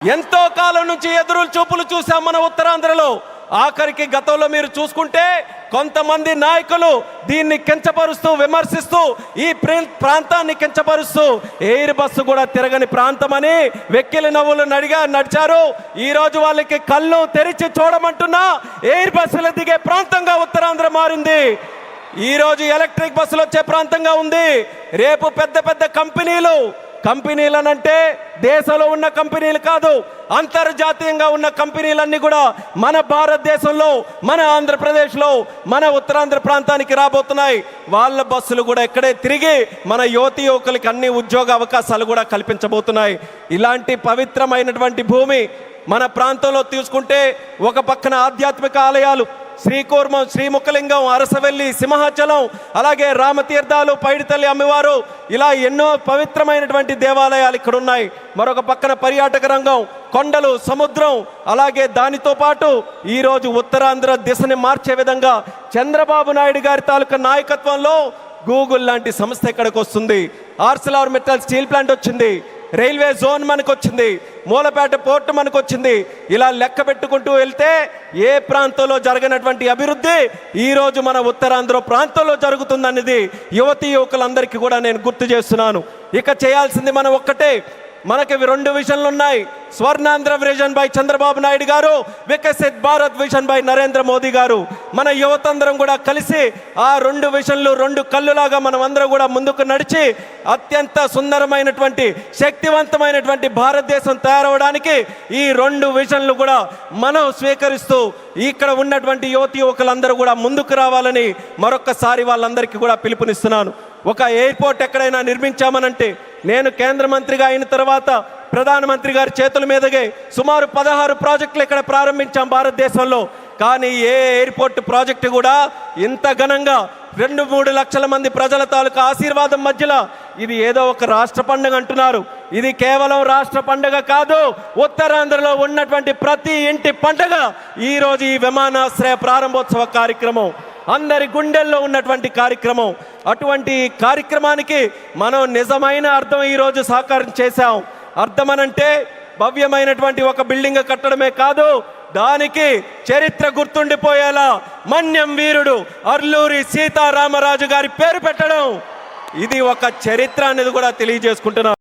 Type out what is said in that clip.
ఎంతో కాలం నుంచి ఎదురు చూపులు చూసాం మన ఉత్తరాంధ్రలో. ఆఖరికి గతంలో మీరు చూసుకుంటే కొంతమంది నాయకులు దీన్ని కించపరుస్తూ విమర్శిస్తూ ఈ ప్రాంతాన్ని కించపరుస్తూ ఎయిర్ బస్సు కూడా తిరగని ప్రాంతమని వెక్కిలి నవ్వులు నడిచారు. ఈ రోజు వాళ్ళకి కళ్ళు తెరిచి చూడమంటున్నా ఎయిర్ బస్సులు దిగే ప్రాంతంగా ఉత్తరాంధ్ర మారింది. ఈ రోజు ఎలక్ట్రిక్ బస్సులు వచ్చే ప్రాంతంగా ఉంది. రేపు పెద్ద పెద్ద కంపెనీలనంటే దేశంలో ఉన్న కంపెనీలు కాదు, అంతర్జాతీయంగా ఉన్న కంపెనీలన్నీ కూడా మన భారతదేశంలో, మన ఆంధ్రప్రదేశ్లో, మన ఉత్తరాంధ్ర ప్రాంతానికి రాబోతున్నాయి. వాళ్ళ బస్సులు కూడా ఇక్కడే తిరిగి మన యువతి యువకులకి అన్ని ఉద్యోగ అవకాశాలు కూడా కల్పించబోతున్నాయి. ఇలాంటి పవిత్రమైనటువంటి భూమి మన ప్రాంతంలో తీసుకుంటే ఒక పక్కన ఆధ్యాత్మిక ఆలయాలు శ్రీకూర్మం, శ్రీముఖలింగం, అరసవెల్లి, సింహాచలం, అలాగే రామతీర్థాలు, పైడితల్లి అమ్మవారు, ఇలా ఎన్నో పవిత్రమైనటువంటి దేవాలయాలు ఇక్కడ ఉన్నాయి. మరొక పక్కన పర్యాటక రంగం, కొండలు, సముద్రం, అలాగే దానితో పాటు ఈరోజు ఉత్తరాంధ్ర దిశని మార్చే విధంగా చంద్రబాబు నాయుడు గారి తాలూకా నాయకత్వంలో గూగుల్ లాంటి సంస్థ ఇక్కడికి వస్తుంది. ఆర్సిలార్ మెటల్ స్టీల్ ప్లాంట్ వచ్చింది, రైల్వే జోన్ మనకు వచ్చింది, మూలపేట పోర్టు మనకు వచ్చింది. ఇలా లెక్క పెట్టుకుంటూ వెళ్తే ఏ ప్రాంతంలో జరగనటువంటి అభివృద్ధి ఈరోజు మన ఉత్తరాంధ్ర ప్రాంతంలో జరుగుతుందనేది యువతీ యువకులందరికీ కూడా నేను గుర్తు చేస్తున్నాను. ఇక చేయాల్సింది మనం ఒక్కటే. మనకి 2 విజన్లు ఉన్నాయి. స్వర్ణాంధ్ర విజన్ బై చంద్రబాబు నాయుడు గారు, వికసిత్ భారత్ విజన్ బై నరేంద్ర మోదీ గారు. మన యువతందరం కూడా కలిసి ఆ 2 విజన్లు 2 కళ్ళులాగా మనం అందరం కూడా ముందుకు నడిచి అత్యంత సుందరమైనటువంటి శక్తివంతమైనటువంటి భారతదేశం తయారవడానికి ఈ 2 విజన్లు కూడా మనం స్వీకరిస్తూ ఇక్కడ ఉన్నటువంటి యువతి యువకులందరూ కూడా ముందుకు రావాలని మరొక్కసారి వాళ్ళందరికీ కూడా పిలుపునిస్తున్నాను. ఒక ఎయిర్పోర్ట్ ఎక్కడైనా నిర్మించామనంటే, నేను కేంద్ర మంత్రిగా అయిన తర్వాత ప్రధానమంత్రి గారి చేతుల మీదగే సుమారు 16 ప్రాజెక్టులు ఇక్కడ ప్రారంభించాం భారతదేశంలో. కానీ ఏ ఎయిర్పోర్ట్ ప్రాజెక్టు కూడా ఇంత ఘనంగా 2-3 లక్షల మంది ప్రజల తాలూకా ఆశీర్వాదం మధ్యలో, ఇది ఏదో ఒక రాష్ట్ర పండుగ అంటున్నారు. ఇది కేవలం రాష్ట్ర పండుగ కాదు, ఉత్తరాంధ్రలో ఉన్నటువంటి ప్రతి ఇంటి పండుగ ఈరోజు ఈ విమానాశ్రయ ప్రారంభోత్సవ కార్యక్రమం, అందరి గుండెల్లో ఉన్నటువంటి కార్యక్రమం. అటువంటి కార్యక్రమానికి మనం నిజమైన అర్థం ఈరోజు సాకారం చేశాం. అర్థమనంటే భవ్యమైనటువంటి ఒక బిల్డింగ్ కట్టడమే కాదు, దానికి చరిత్ర గుర్తుండిపోయేలా మన్యం వీరుడు అల్లూరి సీతారామరాజు గారి పేరు పెట్టడం, ఇది ఒక చరిత్ర అనేది కూడా తెలియజేసుకుంటున్నాం.